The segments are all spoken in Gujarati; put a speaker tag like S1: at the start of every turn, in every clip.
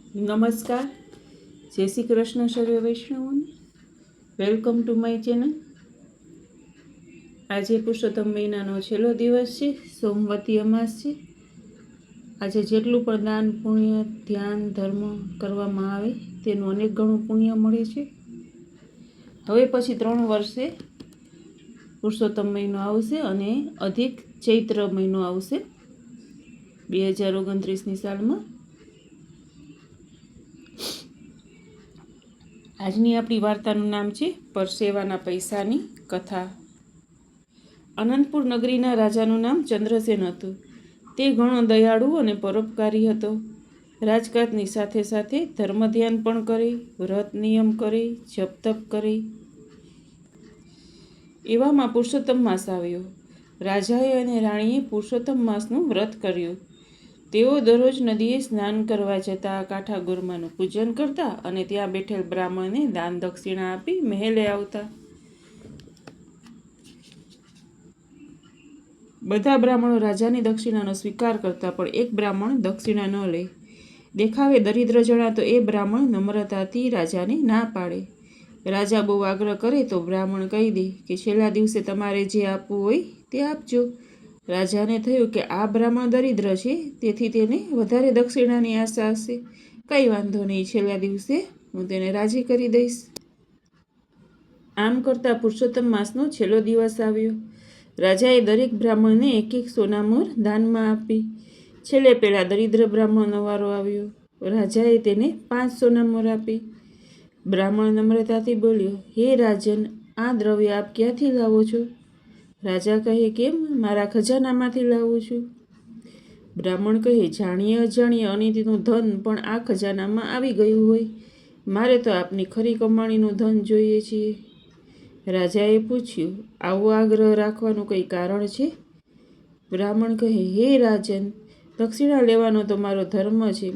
S1: નમસ્કાર, જય શ્રી કૃષ્ણ સર્વે વૈષ્ણવોને. Welcome to my channel. આજે પુરુષોત્તમ મહિનાનો છેલ્લો દિવસ છે, સોમવતી અમાસ છે. આજે જેટલું પણ દાન પુણ્ય ધ્યાન ધર્મ કરવામાં આવે તેનું અનેક ગણું પુણ્ય મળે છે. હવે પછી 3 વર્ષે પુરુષોત્તમ મહિનો આવશે અને અધિક ચૈત્ર મહિનો આવશે 2029ની સાલમાં. આજની આપણી વાર્તાનું નામ છે પરસેવાના પૈસાની કથા. અનંતપુર નગરીના રાજાનું નામ ચંદ્રસેન હતું. તે ઘણો દયાળુ અને પરોપકારી હતો. રાજકાજની સાથે સાથે ધર્મ ધ્યાન પણ કરે, વ્રત નિયમ કરે, જપ તપ કરે. એવામાં પુરુષોત્તમ માસ આવ્યો. રાજાએ અને રાણીએ પુરુષોત્તમ માસનું વ્રત કર્યું. તેઓ દરરોજ નદીએ સ્નાન કરવા જતા, કાંઠા ગોરમાનું પૂજન કરતા અને ત્યાં બેઠેલ બ્રાહ્મણને દાન દક્ષિણા આપી મહેલે આવતા. બધા બ્રાહ્મણો રાજાની દક્ષિણાનો સ્વીકાર કરતા, પણ એક બ્રાહ્મણ દક્ષિણા ન લે. દેખાવે દરિદ્ર જણાતો એ બ્રાહ્મણ નમ્રતાથી રાજાને ના પાડે. રાજા બહુ આગ્રહ કરે તો બ્રાહ્મણ કહી દે કે છેલ્લા દિવસે તમારે જે આપવું હોય તે આપજો. રાજાને થયું કે આ બ્રાહ્મણ દરિદ્ર છે, તેથી તેને વધારે દક્ષિણાની આશા હશે. કંઈ વાંધો નહીં, છેલ્લા દિવસે હું તેને રાજી કરી દઈશ. આમ કરતાં પુરુષોત્તમ માસનો છેલ્લો દિવસ આવ્યો. રાજાએ દરેક બ્રાહ્મણને 1 સોનામોર દાનમાં આપી. છેલ્લે પેલા દરિદ્ર બ્રાહ્મણનો વારો આવ્યો. રાજાએ તેને 5 સોનામોર આપી. બ્રાહ્મણ નમ્રતાથી બોલ્યો, હે રાજન, આ દ્રવ્ય આપ ક્યાંથી લાવો છો? રાજા કહે, કેમ, મારા ખજાનામાંથી લાવું છું. બ્રાહ્મણ કહે, જાણીએ અજાણીએ અનિતિનું ધન પણ આ ખજાનામાં આવી ગયું હોય. મારે તો આપની ખરી કમાણીનું ધન જોઈએ છીએ. રાજાએ પૂછ્યું, આવો આગ્રહ રાખવાનું કંઈ કારણ છે? બ્રાહ્મણ કહે, હે રાજન, દક્ષિણા લેવાનો તો મારો ધર્મ છે.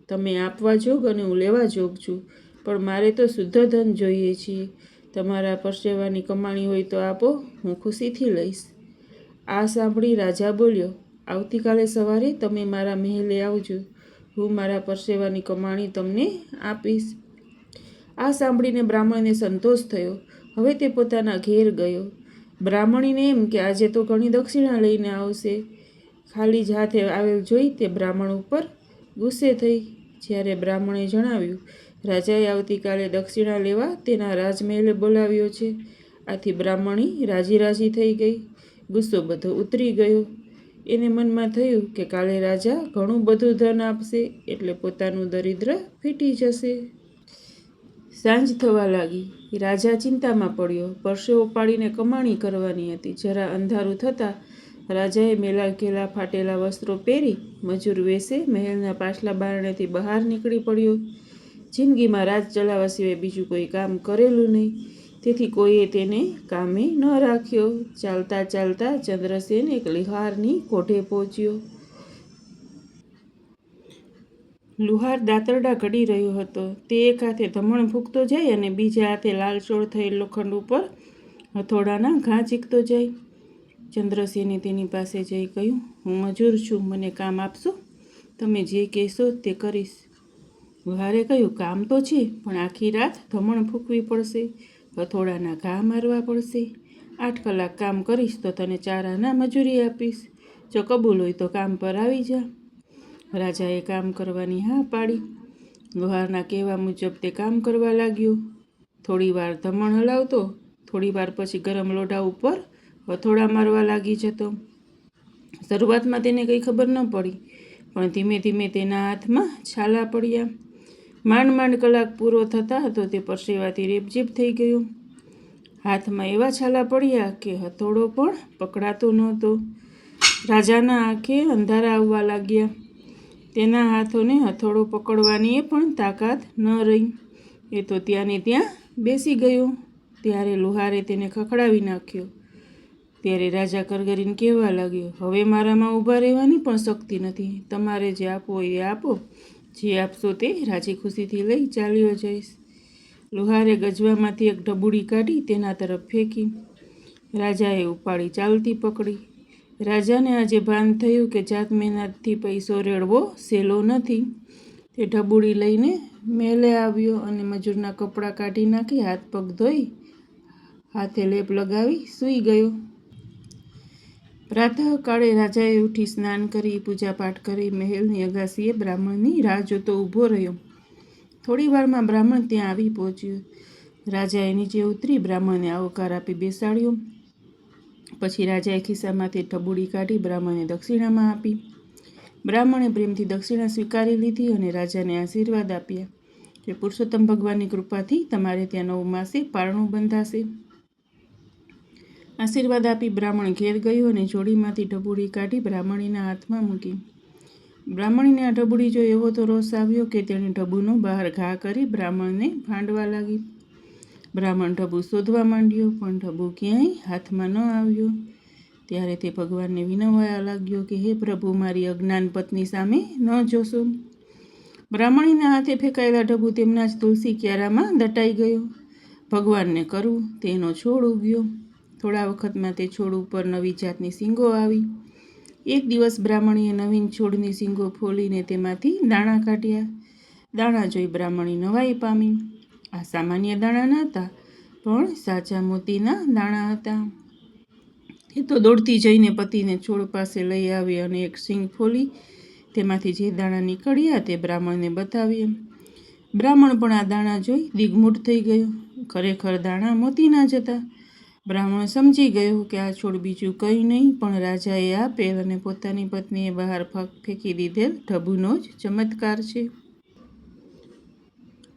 S1: તમે આપવા જોગ અને હું લેવા જોગ છું, પણ મારે તો શુદ્ધ ધન જોઈએ છીએ. તમારા પરસેવાની કમાણી હોય તો આપો, હું ખુશીથી લઈશ. આ સાંભળી રાજા બોલ્યો, આવતીકાલે સવારે તમે મારા મહેલે આવજો. હું મારા પરસેવાની કમાણી તમને આપીશ. આ સાંભળીને બ્રાહ્મણને સંતોષ થયો. હવે તે પોતાના ઘેર ગયો. બ્રાહ્મણીને એમ કે આજે તો ઘણી દક્ષિણા લઈને આવશે. ખાલી જ હાથે આવેલ જોઈ તે બ્રાહ્મણ ઉપર ગુસ્સે થઈ. જ્યારે બ્રાહ્મણે જણાવ્યું, રાજાએ આવતીકાલે દક્ષિણા લેવા તેના રાજમહેલે બોલાવ્યો છે. આથી બ્રાહ્મણી રાજી થઈ ગઈ. ગુસ્સો બધો ઉતરી ગયો. એને મનમાં થયું કે કાલે રાજા ઘણું બધું ધન આપશે, એટલે પોતાનું દરિદ્ર ફીટી જશે. સાંજ થવા લાગી. રાજા ચિંતામાં પડ્યો. પરસેવો પાડીને કમાણી કરવાની હતી. જરા અંધારું થતાં રાજાએ મેલા ઘેલા ફાટેલા વસ્ત્રો પહેરી મજૂર વેશે મહેલના પાછલા બારણેથી બહાર નીકળી પડ્યો. જિંદગીમાં રાજ ચલાવવા સિવાય બીજું કોઈ કામ કરેલું નહીં, તેથી કોઈએ તેને કામે ન રાખ્યો. ચાલતા ચાલતા ચંદ્રસેન એક લુહારની કોઠે પહોંચ્યો. લુહાર દાતરડા ઘડી રહ્યો હતો. તે એક હાથે ધમણ ફૂંકતો જાય અને બીજા હાથે લાલચોળ થયેલ લોખંડ ઉપર હથોડાના ઘા ચીકતો જાય. ચંદ્રસેને તેની પાસે જઈ કહ્યું, હું મજૂર છું, મને કામ આપશો? તમે જે કહેશો તે કરીશ. લુહારે કહ્યું, કામ તો છે, પણ આખી રાત ધમણ ફૂંકવી પડશે, હથોડાના ઘા મારવા પડશે. 8 કલાક કામ કરીશ તો તને 4 આના મજૂરી આપીશ. જો કબૂલ હોય તો કામ પર આવી જા. રાજાએ કામ કરવાની હા પાડી. લુહારના કહેવા મુજબ તે કામ કરવા લાગ્યો. થોડી વાર ધમણ હલાવતો, થોડી વાર પછી ગરમ લોઢા ઉપર હથોડા મારવા લાગી જતો. શરૂઆતમાં તેને કંઈ ખબર ન પડી, પણ ધીમે ધીમે તેના હાથમાં છાલા પડ્યા. માંડ કલાક પૂરો થતા હતો તે પરસેવાથી રેબઝેબ થઈ ગયો. હાથમાં એવા છાલા પડ્યા કે હથોડો પણ પકડાતો નહોતો. રાજાના આંખે અંધારા આવવા લાગ્યા. તેના હાથોને હથોડો પકડવાની પણ તાકાત ન રહી. એ તો ત્યાંને ત્યાં બેસી ગયો. ત્યારે લુહારે તેને ખખડાવી નાખ્યો. ત્યારે રાજા કરગરીને કહેવા લાગ્યો, હવે મારામાં ઊભા રહેવાની પણ શક્તિ નથી. તમારે જે આપવું હોય એ આપો. જે આપશો તે રાજી ખુશીથી લઈ ચાલ્યો જઈશ. લુહારે ગજવામાંથી એક ઢબુડી કાઢી તેના તરફ ફેંકી. રાજાએ ઉપાડી ચાલતી પકડી. રાજાને આજે ભાન થયું કે જાત મહેનતથી પૈસો રેળવો સહેલો નથી. તે ઢબુડી લઈને મહેલે આવ્યો અને મજૂરના કપડાં કાઢી નાખી હાથ પગ ધોઈ હાથે લેપ લગાવી સૂઈ ગયો. પ્રાતઃકાળે રાજાએ ઉઠી સ્નાન કરી પૂજાપાઠ કરી મહેલની અગાસીએ બ્રાહ્મણની રાહ જોતો ઊભો રહ્યો. થોડી વારમાં બ્રાહ્મણ ત્યાં આવી પહોંચ્યો. રાજાએ નીચે ઉતરી બ્રાહ્મણને આવકાર આપી બેસાડ્યો. પછી રાજાએ ખિસ્સામાંથી ઢબુડી કાઢી બ્રાહ્મણને દક્ષિણામાં આપી. બ્રાહ્મણે પ્રેમથી દક્ષિણા સ્વીકારી લીધી અને રાજાને આશીર્વાદ આપ્યા કે પુરુષોત્તમ ભગવાનની કૃપાથી તમારે ત્યાં 9 માસે પારણું બંધાશે. આશીર્વાદ આપી બ્રાહ્મણ ઘેર ગયો અને જોડીમાંથી ઢબુડી કાઢી બ્રાહ્મણીના હાથમાં મૂકી. બ્રાહ્મણીને આ ઢબુડી જોઈ એવો તો રોષ આવ્યો કે તેણે ઢબુનો બહાર ઘા કરી બ્રાહ્મણને ભાંડવા લાગી. બ્રાહ્મણ ઢબુ શોધવા માંડ્યો પણ ઢબુ ક્યાંય હાથમાં ન આવ્યો. ત્યારે તે ભગવાનને વિનવવા લાગ્યો કે હે પ્રભુ, મારી અજ્ઞાન પત્ની સામે ન જોશો. બ્રાહ્મણીના હાથે ફેંકાયેલા ઢબુ તેમના જ તુલસી ક્યારામાં દટાઈ ગયો. ભગવાનને કરવું તેનો છોડ ઉગ્યો. થોડા વખતમાં તે છોડ ઉપર નવી જાતની શીંગો આવી. એક દિવસ બ્રાહ્મણીએ નવીન છોડની શીંગો ફોલીને તેમાંથી દાણા કાઢ્યા. દાણા જોઈ બ્રાહ્મણી નવાઈ પામી. આ સામાન્ય દાણા ન હતા, પણ સાચા મોતીના દાણા હતા. એ તો દોડતી જઈને પતિને છોડ પાસે લઈ આવી અને એક શીંગ ફોલી તેમાંથી જે દાણા નીકળ્યા તે બ્રાહ્મણને બતાવ્યા. બ્રાહ્મણ પણ આ દાણા જોઈ દિગ્મૂઢ થઈ ગયો. ખરેખર દાણા મોતીના જ હતા. બ્રાહ્મણ સમજી ગયો કે આ છોડ બીજું કંઈ નહીં પણ રાજાએ આપેલ અને પોતાની પત્નીએ બહાર ફેંકી દીધેલ ઢબુનો જ ચમત્કાર છે.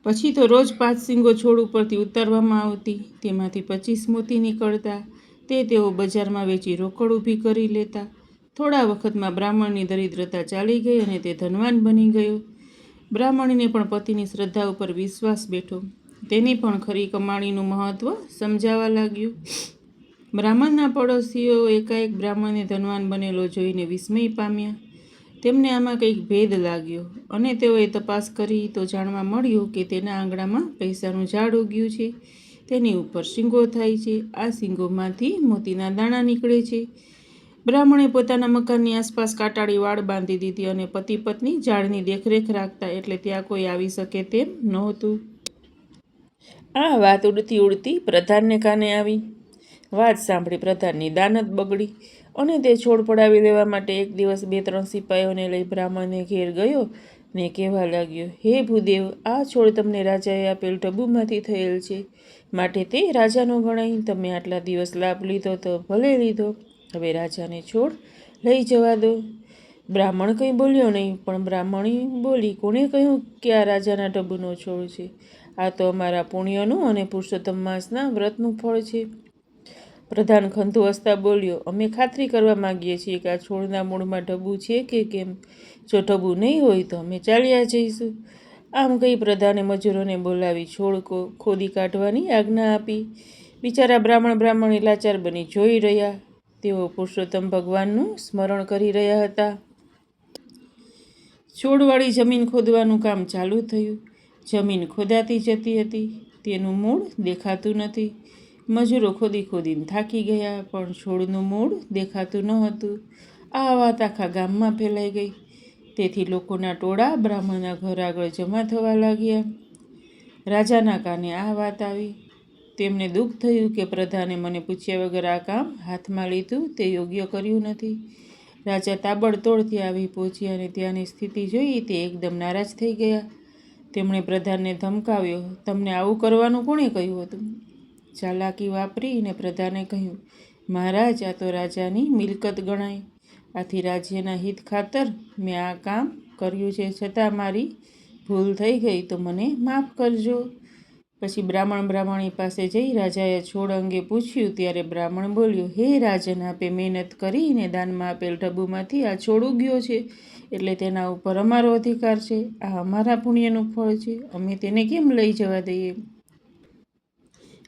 S1: પછી તો રોજ 5 શીંગો છોડ ઉપરથી ઉતારવામાં આવતી. તેમાંથી 25 મોતી નીકળતા. તે તેઓ બજારમાં વેચી રોકડ ઊભી કરી લેતા. થોડા વખતમાં બ્રાહ્મણની દરિદ્રતા ચાલી ગઈ અને તે ધનવાન બની ગયો. બ્રાહ્મણીને પણ પતિની શ્રદ્ધા ઉપર વિશ્વાસ બેઠો. તેની પણ ખરી કમાણીનું મહત્ત્વ સમજાવા લાગ્યું. બ્રાહ્મણના પડોશીઓ એકાએક બ્રાહ્મણને ધનવાન બનેલો જોઈને વિસ્મય પામ્યા. તેમને આમાં કંઈક ભેદ લાગ્યો અને તેઓએ તપાસ કરી તો જાણવા મળ્યું કે તેના આંગણામાં પૈસાનું ઝાડ ઉગ્યું છે. તેની ઉપર શીંગો થાય છે. આ શીંગોમાંથી મોતીના દાણા નીકળે છે. બ્રાહ્મણે પોતાના મકાનની આસપાસ કાંટાળી વાડ બાંધી દીધી અને પતિ પત્ની ઝાડની દેખરેખ રાખતા એટલે ત્યાં કોઈ આવી શકે તેમ નહોતું. આ વાત ઉડતી ઉડતી પ્રધાનને કાને આવી. વાત સાંભળી પ્રધાનની દાનત બગડી અને તે છોડ પડાવી લેવા માટે એક દિવસ 2-3 સિપાઈઓને લઈ બ્રાહ્મણને ઘેર ગયો ને કહેવા લાગ્યો, હે ભૂદેવ, આ છોડ તમને રાજાએ આપેલ ઢબુમાંથી થયેલ છે, માટે તે રાજાનો ગણાય. તમે આટલા દિવસ લાભ લીધો તો ભલે લીધો, હવે રાજાને છોડ લઈ જવા દો. બ્રાહ્મણ કંઈ બોલ્યો નહીં, પણ બ્રાહ્મણી બોલી, કોણે કહ્યું કે આ રાજાના ઢબુનો છોડ છે? આ તો અમારા પુણ્યનું અને પુરુષોત્તમ માસના વ્રતનું ફળ છે. પ્રધાન ખંતુ હસતા બોલ્યો, અમે ખાતરી કરવા માંગીએ છીએ કે આ છોડના મૂળમાં ઢબુ છે કે કેમ. જો ઢબુ નહીં હોય તો અમે ચાલ્યા જઈશું. આમ કહી પ્રધાને મજૂરોને બોલાવી છોડ ખોદી કાઢવાની આજ્ઞા આપી. બિચારા બ્રાહ્મણી લાચાર બની જોઈ રહ્યા. તેઓ પુરુષોત્તમ ભગવાનનું સ્મરણ કરી રહ્યા હતા. છોડવાળી જમીન ખોદવાનું કામ ચાલુ થયું. જમીન ખોદાતી જતી હતી. તેનું મૂળ દેખાતું નથી. મજૂરો ખોદીને થાકી ગયા, પણ છોડનું મૂળ દેખાતું ન હતું. આ વાત આખા ગામમાં ફેલાઈ ગઈ. તેથી લોકોના ટોળા બ્રાહ્મણના ઘર આગળ જમા થવા લાગ્યા. રાજાના કાને આ વાત આવી. તેમને દુઃખ થયું કે પ્રધાને મને પૂછ્યા વગર આ કામ હાથમાં લીધું તે યોગ્ય કર્યું નથી. રાજા તાબડતોડ ત્યાં આવી પહોંચ્યા અને ત્યાંની સ્થિતિ જોઈ તે એકદમ નારાજ થઈ ગયા. તેમણે પ્રધાનને ધમકાવ્યો, તમને આવું કરવાનું કોણે કહ્યું હતું? ચાલાકી વાપરીને પ્રધાને કહ્યું, મહારાજ, આ તો રાજાની મિલકત ગણાય. આથી રાજ્યના હિત ખાતર મેં આ કામ કર્યું છે, છતાં મારી ભૂલ થઈ ગઈ તો મને માફ કરજો. પછી બ્રાહ્મણી પાસે જઈ રાજાએ છોડ અંગે પૂછ્યું. ત્યારે બ્રાહ્મણ બોલ્યો, હે રાજન, આપે મહેનત કરીને દાનમાં આપેલ ઢબુમાંથી આ છોડ ઉગ્યો છે, એટલે તેના ઉપર અમારો અધિકાર છે. આ અમારા પુણ્યનું ફળ છે. અમે તેને કેમ લઈ જવા દઈએ?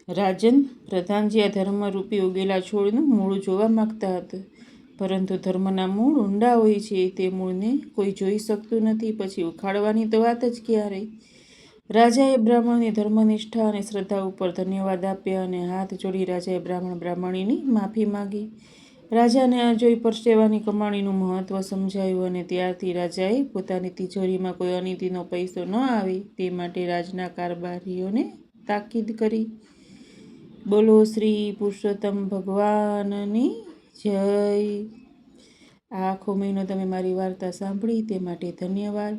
S1: રાજન, પ્રધાનજી આ ધર્મરૂપી ઉગેલા છોડનું મૂળ જોવા માગતા હતા, પરંતુ ધર્મના મૂળ ઊંડા હોય છે. તે મૂળને કોઈ જોઈ શકતું નથી. પછી ઉખાડવાની તો વાત જ ક્યાં રહી? રાજાએ બ્રાહ્મણની ધર્મનિષ્ઠા અને શ્રદ્ધા ઉપર ધન્યવાદ આપ્યા અને હાથ જોડી રાજાએ બ્રાહ્મણીની માફી માંગી. રાજાને આ જોઈ પરસેવાની કમાણીનું મહત્ત્વ સમજાયું અને ત્યારથી રાજાએ પોતાની તિજોરીમાં કોઈ અનીતિનો પૈસો ન આવે તે માટે રાજના કારભારીઓને તાકીદ કરી. બોલો શ્રી પુરુષોત્તમ ભગવાનની જય. આ આખો મહિનો તમે મારી વાર્તા સાંભળી તે માટે ધન્યવાદ.